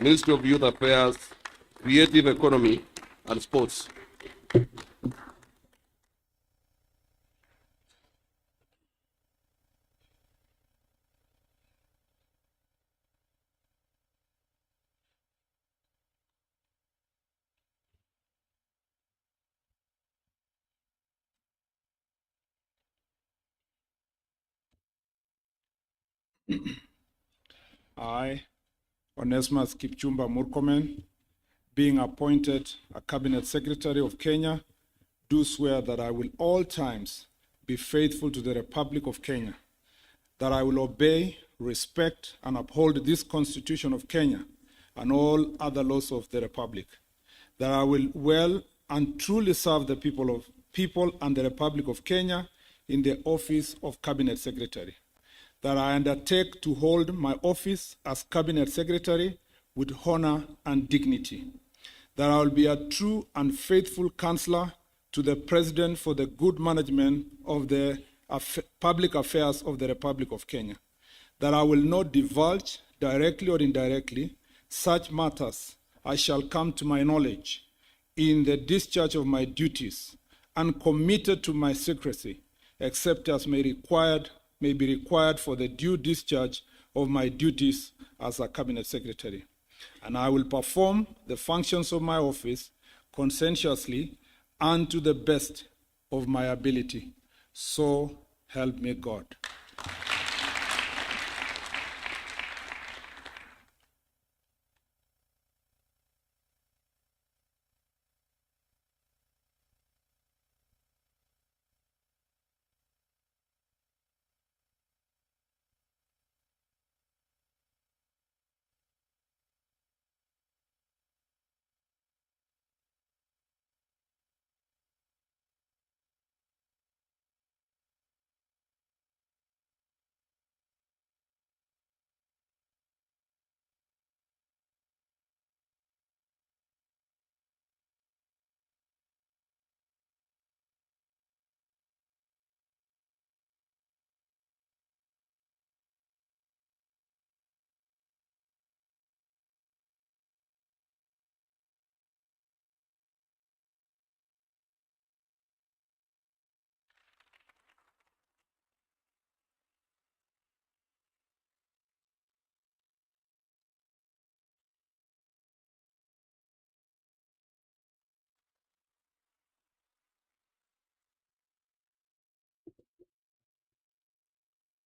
Ministry of Youth Affairs, Creative Economy, and Sports. I, Onesimus Kipchumba Murkomen, being appointed a Cabinet Secretary of Kenya, do swear that I will all times be faithful to the Republic of Kenya, that I will obey, respect, and uphold this Constitution of Kenya and all other laws of the Republic, that I will well and truly serve the people and the Republic of Kenya in the office of Cabinet Secretary, that I undertake to hold my office as Cabinet Secretary with honor and dignity, that I will be a true and faithful counselor to the President for the good management of the public affairs of the Republic of Kenya, that I will not divulge, directly or indirectly, such matters as shall come to my knowledge in the discharge of my duties, and committed to my secrecy, except as may be required for the due discharge of my duties as a Cabinet Secretary. And I will perform the functions of my office conscientiously and to the best of my ability. So help me God.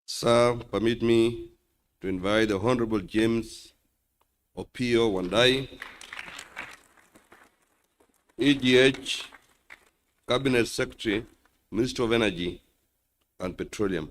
Sir, permit me to invite the Honorable James Opio Wandai, EGH, Cabinet Secretary, Minister of Energy and Petroleum.